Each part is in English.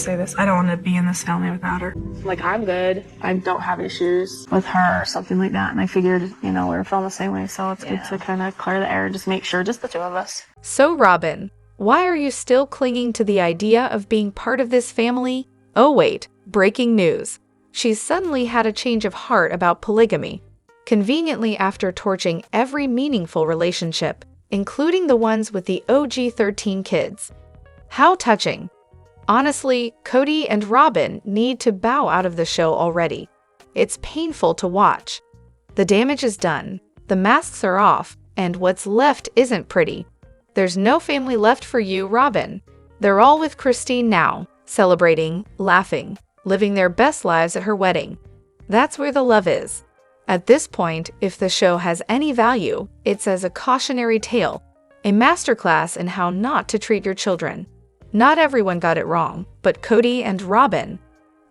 say this. I don't want to be in this family without her. Like, I'm good. I don't have issues with her or something like that. And I figured, you know, we were feeling the same way. So it's good to kind of clear the air, just make sure, just the two of us. So, Robyn, why are you still clinging to the idea of being part of this family? Oh, wait, breaking news. She's suddenly had a change of heart about polygamy, conveniently after torching every meaningful relationship, including the ones with the OG 13 kids. How touching. Honestly, Kody and Robyn need to bow out of the show already. It's painful to watch. The damage is done, the masks are off, and what's left isn't pretty. There's no family left for you, Robyn. They're all with Christine now, celebrating, laughing, living their best lives at her wedding. That's where the love is. At this point, if the show has any value, it's as a cautionary tale, a masterclass in how not to treat your children. Not everyone got it wrong, but Kody and Robyn.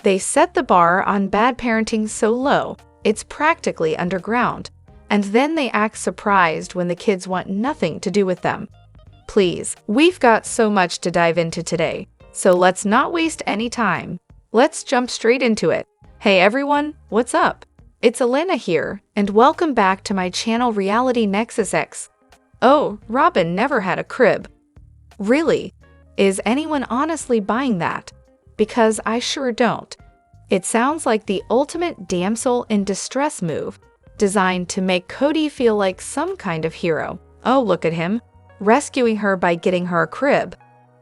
They set the bar on bad parenting so low, it's practically underground. And then they act surprised when the kids want nothing to do with them. Please, we've got so much to dive into today, so let's not waste any time. Let's jump straight into it. Hey everyone, what's up? It's Elena here, and welcome back to my channel Reality Nexus X. Oh, Robyn never had a crib. Really? Is anyone honestly buying that? Because I sure don't. It sounds like the ultimate damsel in distress move, designed to make Kody feel like some kind of hero. Oh, look at him, rescuing her by getting her a crib.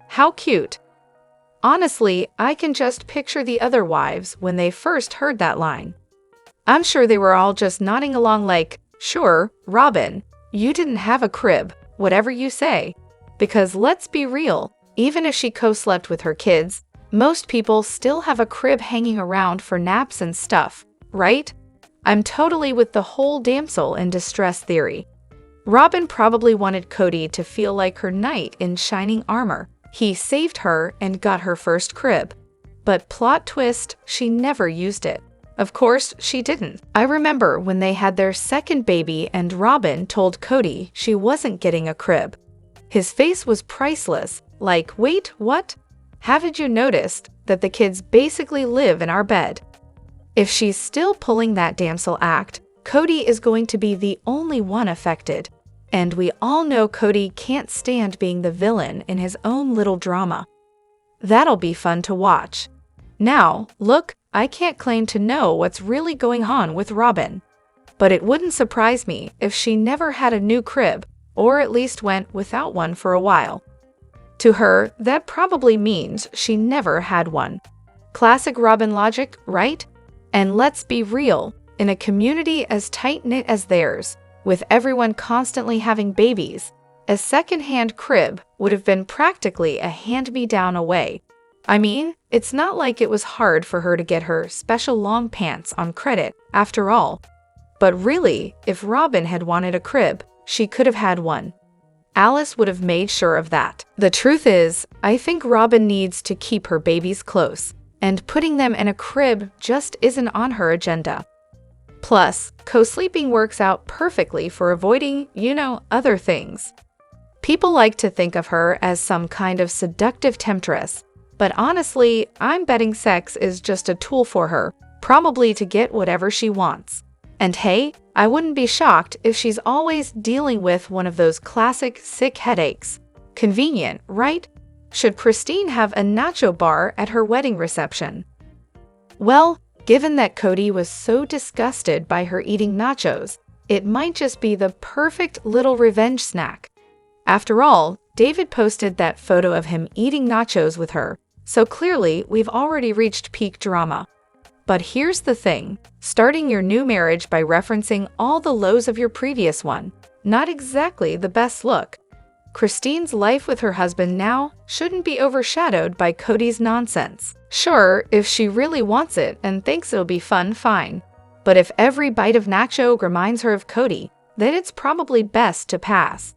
How cute. Honestly, I can just picture the other wives when they first heard that line. I'm sure they were all just nodding along like, sure, Robyn, you didn't have a crib, whatever you say. Because let's be real, even if she co-slept with her kids, most people still have a crib hanging around for naps and stuff, right? I'm totally with the whole damsel in distress theory. Robyn probably wanted Kody to feel like her knight in shining armor. He saved her and got her first crib. But plot twist, she never used it. Of course, she didn't. I remember when they had their second baby and Robyn told Kody she wasn't getting a crib. His face was priceless, like, wait, what? Haven't you noticed that the kids basically live in our bed? If she's still pulling that damsel act, Kody is going to be the only one affected. And we all know Kody can't stand being the villain in his own little drama. That'll be fun to watch. Now, look, I can't claim to know what's really going on with Robyn. But it wouldn't surprise me if she never had a new crib, or at least went without one for a while. To her, that probably means she never had one. Classic Robyn logic, right? And let's be real, in a community as tight-knit as theirs, with everyone constantly having babies, a second-hand crib would have been practically a hand-me-down away. I mean, it's not like it was hard for her to get her special long pants on credit, after all. But really, if Robyn had wanted a crib, she could have had one. Alice would have made sure of that. The truth is, I think Robyn needs to keep her babies close, and putting them in a crib just isn't on her agenda. Plus, co-sleeping works out perfectly for avoiding, other things. People like to think of her as some kind of seductive temptress, but honestly, I'm betting sex is just a tool for her, probably to get whatever she wants. And hey, I wouldn't be shocked if she's always dealing with one of those classic sick headaches. Convenient, right? Should Christine have a nacho bar at her wedding reception? Well, given that Kody was so disgusted by her eating nachos, it might just be the perfect little revenge snack. After all, David posted that photo of him eating nachos with her, so clearly we've already reached peak drama. But here's the thing, starting your new marriage by referencing all the lows of your previous one, not exactly the best look. Christine's life with her husband now shouldn't be overshadowed by Kody's nonsense. Sure, if she really wants it and thinks it'll be fun, fine. But if every bite of nacho reminds her of Kody, then it's probably best to pass.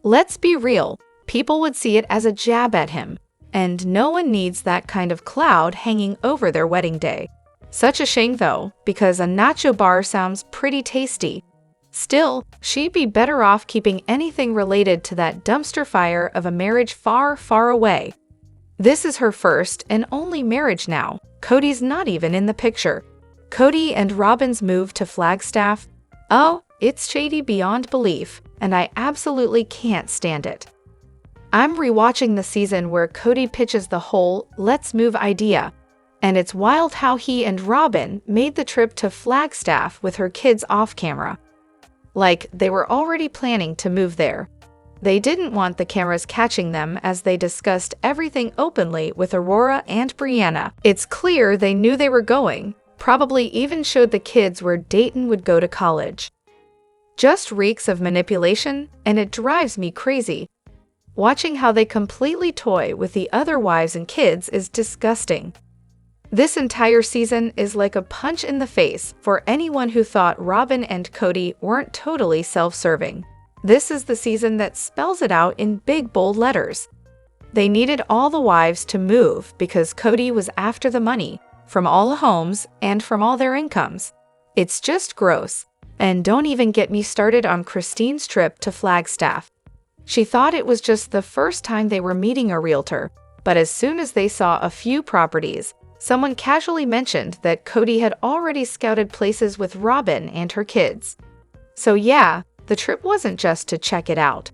Let's be real, people would see it as a jab at him, and no one needs that kind of cloud hanging over their wedding day. Such a shame though, because a nacho bar sounds pretty tasty. Still, she'd be better off keeping anything related to that dumpster fire of a marriage far, far away. This is her first and only marriage now. Kody's not even in the picture. Kody and Robyn's move to Flagstaff? Oh, it's shady beyond belief, and I absolutely can't stand it. I'm rewatching the season where Kody pitches the whole "let's move" idea, and it's wild how he and Robyn made the trip to Flagstaff with her kids off camera. Like, they were already planning to move there. They didn't want the cameras catching them as they discussed everything openly with Aurora and Brianna. It's clear they knew they were going, probably even showed the kids where Dayton would go to college. Just reeks of manipulation, and it drives me crazy. Watching how they completely toy with the other wives and kids is disgusting. This entire season is like a punch in the face for anyone who thought Robyn and Kody weren't totally self-serving. This is the season that spells it out in big bold letters. They needed all the wives to move because Kody was after the money from all the homes and from all their incomes. It's just gross. And don't even get me started on Christine's trip to Flagstaff. She thought it was just the first time they were meeting a realtor, but as soon as they saw a few properties, someone casually mentioned that Kody had already scouted places with Robyn and her kids. So yeah, the trip wasn't just to check it out.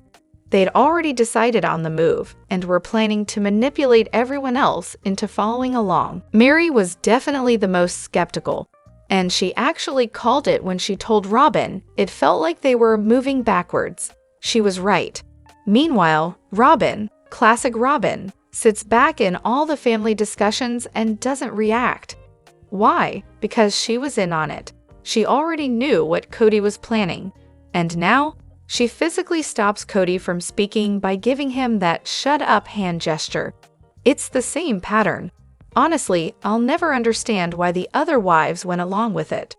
They'd already decided on the move and were planning to manipulate everyone else into following along. Mary was definitely the most skeptical, and she actually called it when she told Robyn it felt like they were moving backwards. She was right. Meanwhile, Robyn, classic Robyn, sits back in all the family discussions and doesn't react. Why? Because she was in on it. She already knew what Kody was planning. And now, she physically stops Kody from speaking by giving him that "shut up" hand gesture. It's the same pattern. Honestly, I'll never understand why the other wives went along with it.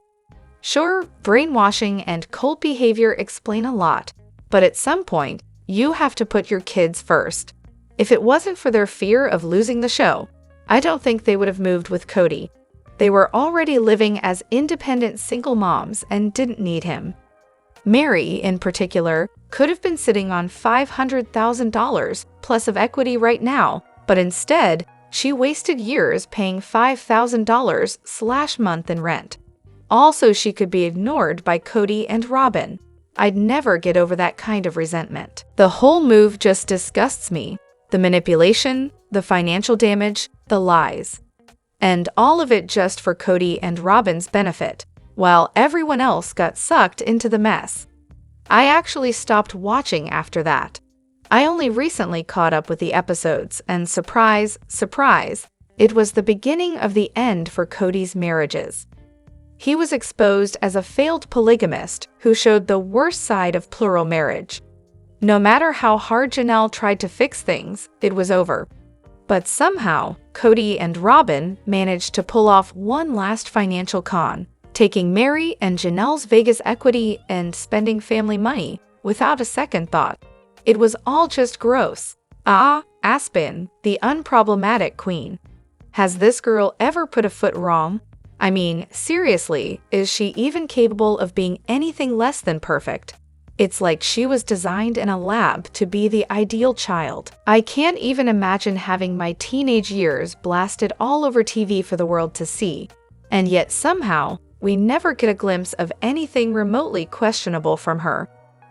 Sure, brainwashing and cold behavior explain a lot, but at some point, you have to put your kids first. If it wasn't for their fear of losing the show, I don't think they would have moved with Kody. They were already living as independent single moms and didn't need him. Mary, in particular, could have been sitting on $500,000 plus of equity right now, but instead, she wasted years paying $5,000/month in rent. Also, she could be ignored by Kody and Robyn. I'd never get over that kind of resentment. The whole move just disgusts me. The manipulation, the financial damage, the lies. And all of it just for Kody and Robyn's benefit, while everyone else got sucked into the mess. I actually stopped watching after that. I only recently caught up with the episodes, and surprise, surprise, it was the beginning of the end for Kody's marriages. He was exposed as a failed polygamist who showed the worst side of plural marriage. No matter how hard Janelle tried to fix things, it was over. But somehow, Kody and Robyn managed to pull off one last financial con, taking Mary and Janelle's Vegas equity and spending family money without a second thought. It was all just gross. Aspen, the unproblematic queen. Has this girl ever put a foot wrong? I mean, seriously, is she even capable of being anything less than perfect? It's like she was designed in a lab to be the ideal child. I can't even imagine having my teenage years blasted all over TV for the world to see. And yet somehow, we never get a glimpse of anything remotely questionable from her.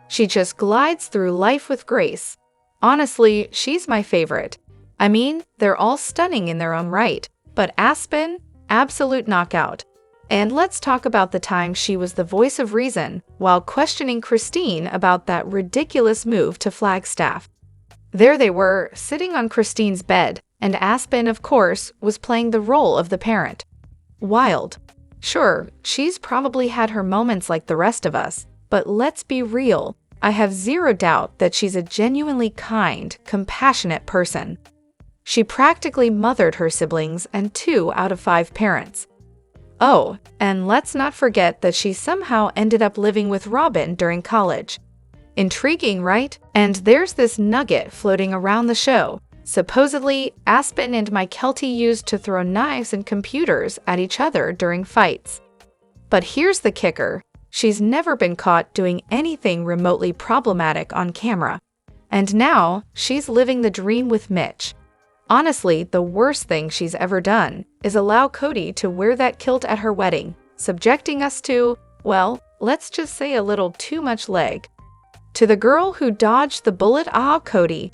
She just glides through life with grace. Honestly, she's my favorite. I mean, they're all stunning in their own right, but Aspen? Absolute knockout. And let's talk about the time she was the voice of reason while questioning Christine about that ridiculous move to Flagstaff. There they were, sitting on Christine's bed, and Aspen, of course, was playing the role of the parent. Wild. Sure, she's probably had her moments like the rest of us, but let's be real. I have zero doubt that she's a genuinely kind, compassionate person. She practically mothered her siblings and 2 out of 5 parents. Oh, and let's not forget that she somehow ended up living with Robyn during college. Intriguing, right? And there's this nugget floating around the show. Supposedly, Aspen and Mykelti used to throw knives and computers at each other during fights. But here's the kicker. She's never been caught doing anything remotely problematic on camera. And now, she's living the dream with Mitch. Honestly, the worst thing she's ever done is allow Kody to wear that kilt at her wedding, subjecting us to, well, let's just say a little too much leg. To the girl who dodged the bullet, Kody.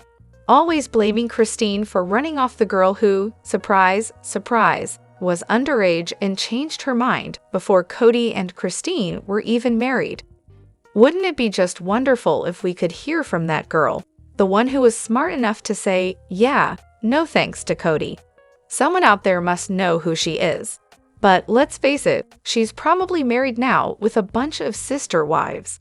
Always blaming Christine for running off the girl who, surprise, surprise, was underage and changed her mind before Kody and Christine were even married. Wouldn't it be just wonderful if we could hear from that girl, the one who was smart enough to say, yeah, no thanks to Kody? Someone out there must know who she is. But let's face it, she's probably married now with a bunch of sister wives.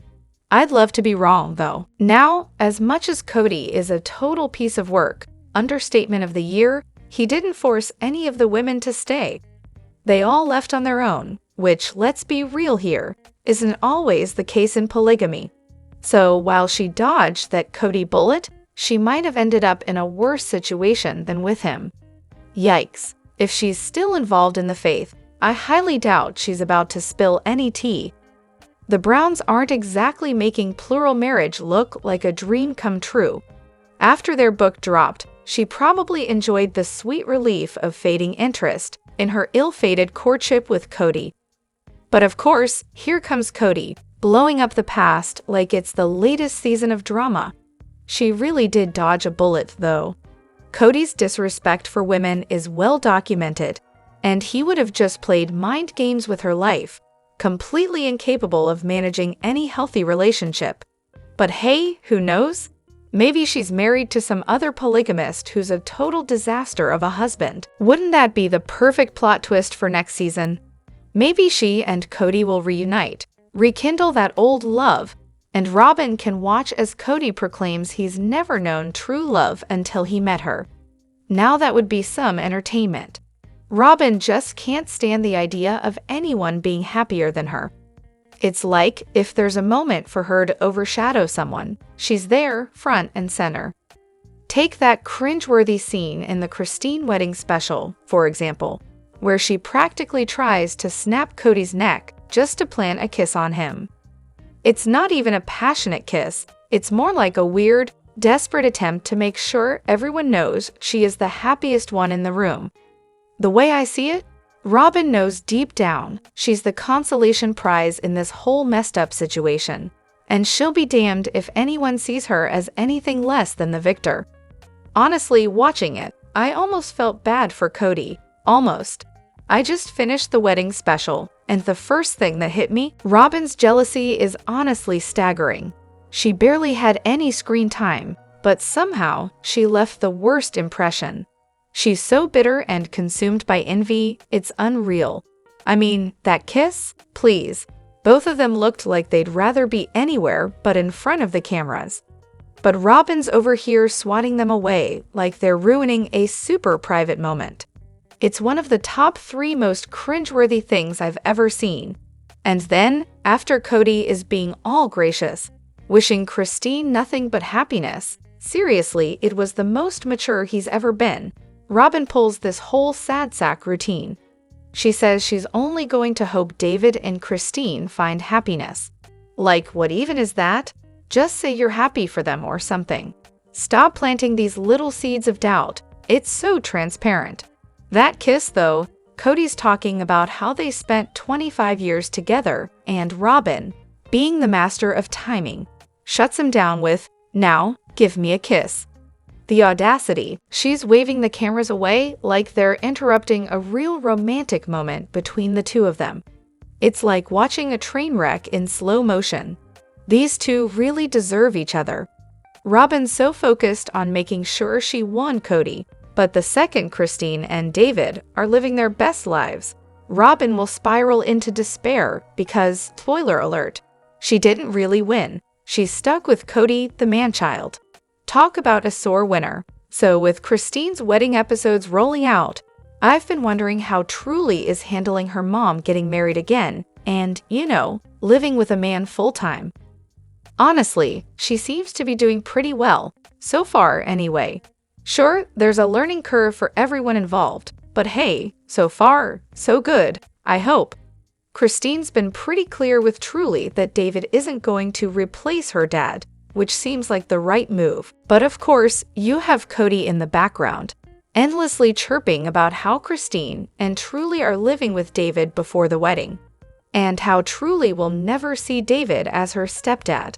I'd love to be wrong, though. Now, as much as Kody is a total piece of work, understatement of the year, he didn't force any of the women to stay. They all left on their own, which, let's be real here, isn't always the case in polygamy. So while she dodged that Kody bullet, she might have ended up in a worse situation than with him. Yikes. If she's still involved in the faith, I highly doubt she's about to spill any tea. The Browns aren't exactly making plural marriage look like a dream come true. After their book dropped, she probably enjoyed the sweet relief of fading interest in her ill-fated courtship with Kody. But of course, here comes Kody, blowing up the past like it's the latest season of drama. She really did dodge a bullet, though. Kody's disrespect for women is well documented, and he would have just played mind games with her life, completely incapable of managing any healthy relationship. But hey, who knows? Maybe she's married to some other polygamist who's a total disaster of a husband. Wouldn't that be the perfect plot twist for next season? Maybe she and Kody will reunite, rekindle that old love, and Robyn can watch as Kody proclaims he's never known true love until he met her. Now that would be some entertainment. Robyn just can't stand the idea of anyone being happier than her. It's like if there's a moment for her to overshadow someone, she's there, front and center. Take that cringeworthy scene in the Christine wedding special, for example, where she practically tries to snap Kody's neck just to plant a kiss on him. It's not even a passionate kiss, it's more like a weird, desperate attempt to make sure everyone knows she is the happiest one in the room. The way I see it, Robyn knows deep down she's the consolation prize in this whole messed up situation, and she'll be damned if anyone sees her as anything less than the victor. Honestly, watching it, I almost felt bad for Kody. Almost. I just finished the wedding special, and the first thing that hit me, Robyn's jealousy is honestly staggering. She barely had any screen time, but somehow she left the worst impression. She's so bitter and consumed by envy, it's unreal. I mean, that kiss? Please. Both of them looked like they'd rather be anywhere but in front of the cameras. But Robyn's over here swatting them away like they're ruining a super private moment. It's one of the top 3 most cringeworthy things I've ever seen. And then, after Kody is being all gracious, wishing Christine nothing but happiness, seriously, it was the most mature he's ever been. Robyn pulls this whole sad sack routine. She says she's only going to hope David and Christine find happiness. Like, what even is that? Just say you're happy for them or something. Stop planting these little seeds of doubt. It's so transparent. That kiss, though, Kody's talking about how they spent 25 years together, and Robyn, being the master of timing, shuts him down with, "Now, give me a kiss." The audacity, she's waving the cameras away like they're interrupting a real romantic moment between the two of them. It's like watching a train wreck in slow motion. These two really deserve each other. Robyn's so focused on making sure she won Kody, but the second Christine and David are living their best lives, Robyn will spiral into despair because, spoiler alert, she didn't really win. She's stuck with Kody, the man-child. Talk about a sore winner. So with Christine's wedding episodes rolling out, I've been wondering how Truly is handling her mom getting married again and, living with a man full-time. Honestly, she seems to be doing pretty well, so far anyway. Sure, there's a learning curve for everyone involved, but hey, so far, so good, I hope. Christine's been pretty clear with Truly that David isn't going to replace her dad, which seems like the right move. But of course, you have Kody in the background. endlessly chirping about how Christine and Truly are living with David before the wedding, and how Truly will never see David as her stepdad.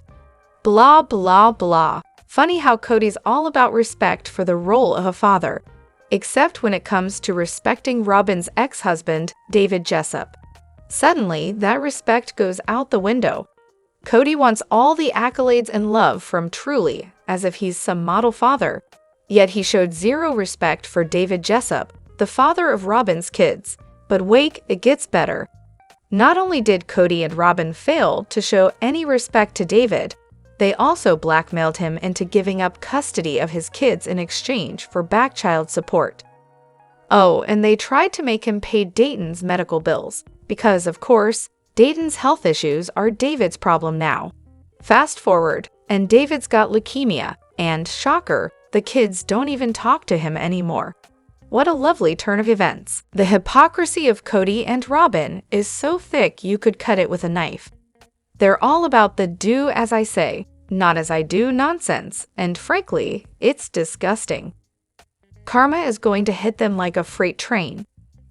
Blah, blah, blah. Funny how Kody's all about respect for the role of a father, except when it comes to respecting Robyn's ex-husband, David Jessup. Suddenly, that respect goes out the window. Kody wants all the accolades and love from Truly, as if he's some model father. Yet he showed zero respect for David Jessup, the father of Robyn's kids. But wait, it gets better. Not only did Kody and Robyn fail to show any respect to David, they also blackmailed him into giving up custody of his kids in exchange for back child support. Oh, and they tried to make him pay Dayton's medical bills, because, of course, Dayton's health issues are David's problem now. Fast forward, and David's got leukemia, and, shocker, the kids don't even talk to him anymore. What a lovely turn of events. The hypocrisy of Kody and Robyn is so thick you could cut it with a knife. They're all about the do as I say, not as I do nonsense, and frankly, it's disgusting. Karma is going to hit them like a freight train.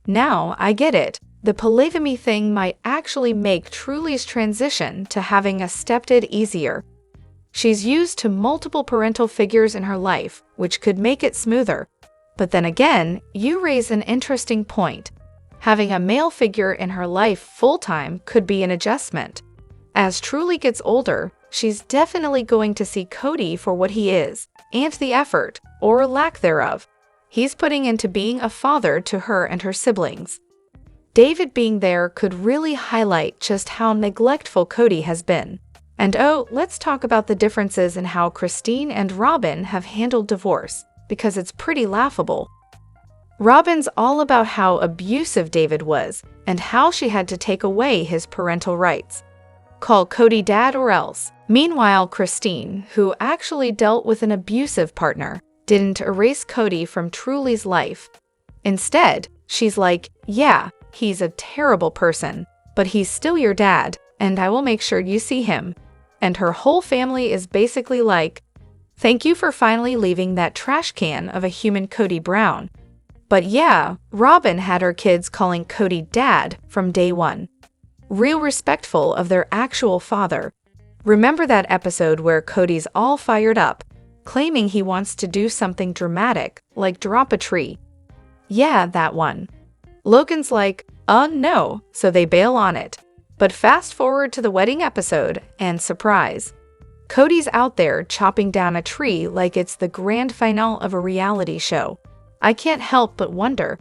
Now, I get it. The polygamy thing might actually make Truly's transition to having a stepdad easier. She's used to multiple parental figures in her life, which could make it smoother. But then again, you raise an interesting point. Having a male figure in her life full-time could be an adjustment. As Truly gets older, she's definitely going to see Kody for what he is, and the effort, or lack thereof, he's putting into being a father to her and her siblings. David being there could really highlight just how neglectful Kody has been. And oh, let's talk about the differences in how Christine and Robyn have handled divorce, because it's pretty laughable. Robyn's all about how abusive David was, and how she had to take away his parental rights. Call Kody dad or else. Meanwhile, Christine, who actually dealt with an abusive partner, didn't erase Kody from Truly's life. Instead, she's like, yeah, he's a terrible person, but he's still your dad, and I will make sure you see him. And her whole family is basically like, thank you for finally leaving that trash can of a human Kody Brown. But yeah, Robyn had her kids calling Kody dad from day one. Real respectful of their actual father. Remember that episode where Kody's all fired up, claiming he wants to do something dramatic, like drop a tree? Yeah, that one. Logan's like, no, so they bail on it. But fast forward to the wedding episode, and surprise. Kody's out there chopping down a tree like it's the grand finale of a reality show. I can't help but wonder,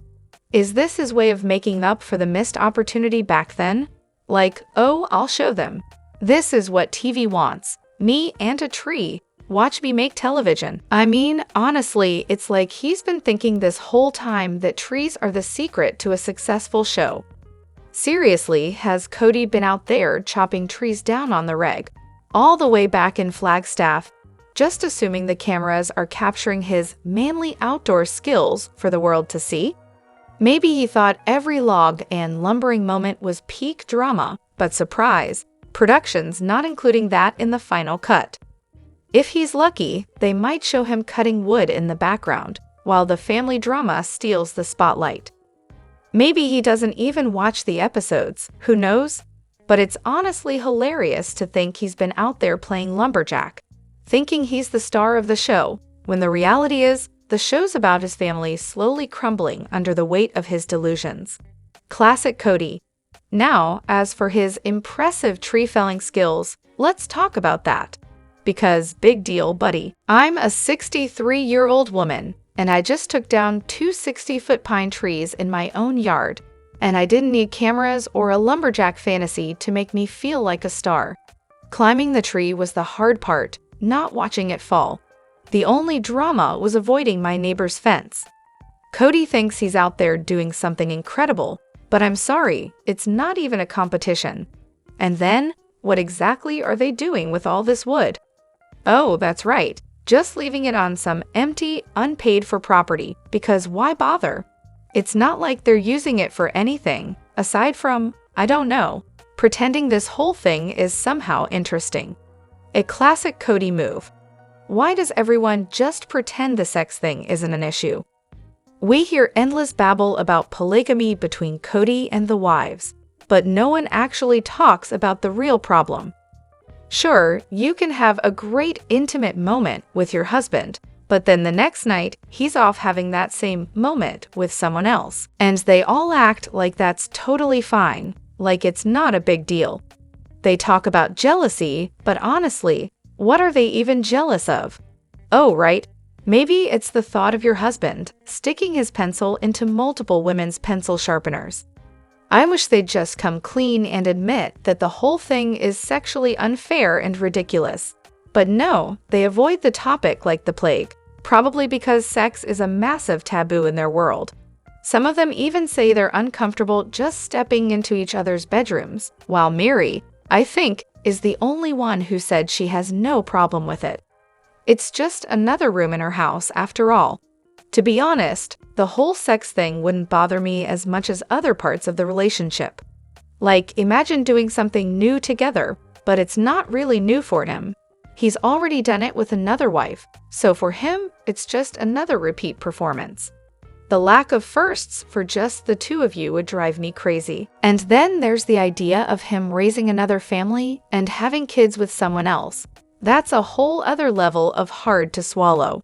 is this his way of making up for the missed opportunity back then? Like, oh, I'll show them. This is what TV wants. Me and a tree. Watch me make television. I mean, honestly, it's like he's been thinking this whole time that trees are the secret to a successful show. Seriously, has Kody been out there chopping trees down on the reg, all the way back in Flagstaff, just assuming the cameras are capturing his manly outdoor skills for the world to see? Maybe he thought every log and lumbering moment was peak drama, but surprise, production's not including that in the final cut. If he's lucky, they might show him cutting wood in the background, while the family drama steals the spotlight. Maybe he doesn't even watch the episodes, who knows? But it's honestly hilarious to think he's been out there playing lumberjack, thinking he's the star of the show, when the reality is, the show's about his family slowly crumbling under the weight of his delusions. Classic Kody. Now, as for his impressive tree-felling skills, let's talk about that. Because, big deal, buddy. I'm a 63-year-old woman, and I just took down 2 60-foot pine trees in my own yard, and I didn't need cameras or a lumberjack fantasy to make me feel like a star. Climbing the tree was the hard part, not watching it fall. The only drama was avoiding my neighbor's fence. Kody thinks he's out there doing something incredible, but I'm sorry, it's not even a competition. And then, what exactly are they doing with all this wood? Oh, that's right, just leaving it on some empty, unpaid-for property, because why bother? It's not like they're using it for anything, aside from, I don't know, pretending this whole thing is somehow interesting. A classic Kody move. Why does everyone just pretend the sex thing isn't an issue? We hear endless babble about polygamy between Kody and the wives, but no one actually talks about the real problem. Sure, you can have a great intimate moment with your husband, but then the next night, he's off having that same moment with someone else. And they all act like that's totally fine, like it's not a big deal. They talk about jealousy, but honestly, what are they even jealous of? Oh, right. Maybe it's the thought of your husband sticking his pencil into multiple women's pencil sharpeners. I wish they'd just come clean and admit that the whole thing is sexually unfair and ridiculous. But no, they avoid the topic like the plague, probably because sex is a massive taboo in their world. Some of them even say they're uncomfortable just stepping into each other's bedrooms, while Miri, I think, is the only one who said she has no problem with it. It's just another room in her house, after all. To be honest, the whole sex thing wouldn't bother me as much as other parts of the relationship. Like, imagine doing something new together, but it's not really new for him. He's already done it with another wife, so for him, it's just another repeat performance. The lack of firsts for just the two of you would drive me crazy. And then there's the idea of him raising another family and having kids with someone else. That's a whole other level of hard to swallow.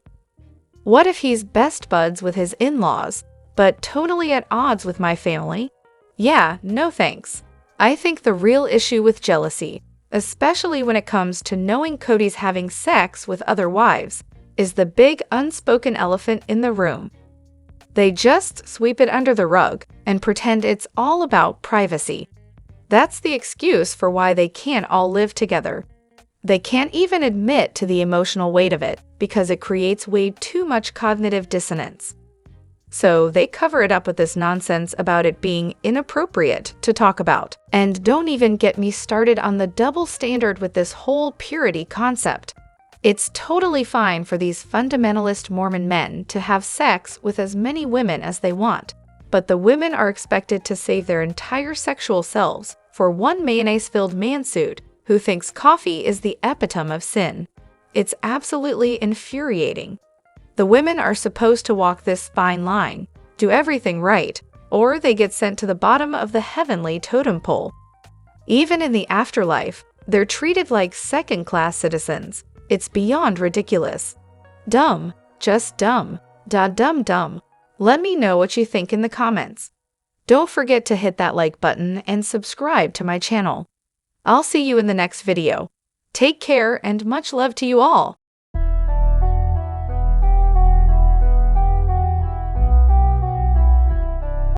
What if he's best buds with his in-laws, but totally at odds with my family? Yeah, no thanks. I think the real issue with jealousy, especially when it comes to knowing Kody's having sex with other wives, is the big unspoken elephant in the room. They just sweep it under the rug and pretend it's all about privacy. That's the excuse for why they can't all live together. They can't even admit to the emotional weight of it because it creates way too much cognitive dissonance. So they cover it up with this nonsense about it being inappropriate to talk about. And don't even get me started on the double standard with this whole purity concept. It's totally fine for these fundamentalist Mormon men to have sex with as many women as they want, but the women are expected to save their entire sexual selves for one mayonnaise-filled mansuit who thinks coffee is the epitome of sin. It's absolutely infuriating. The women are supposed to walk this fine line, do everything right, or they get sent to the bottom of the heavenly totem pole. Even in the afterlife, they're treated like second-class citizens. It's beyond ridiculous. Dumb. Just dumb. Dumb. Let me know what you think in the comments. Don't forget to hit that like button and subscribe to my channel. I'll see you in the next video. Take care and much love to you all.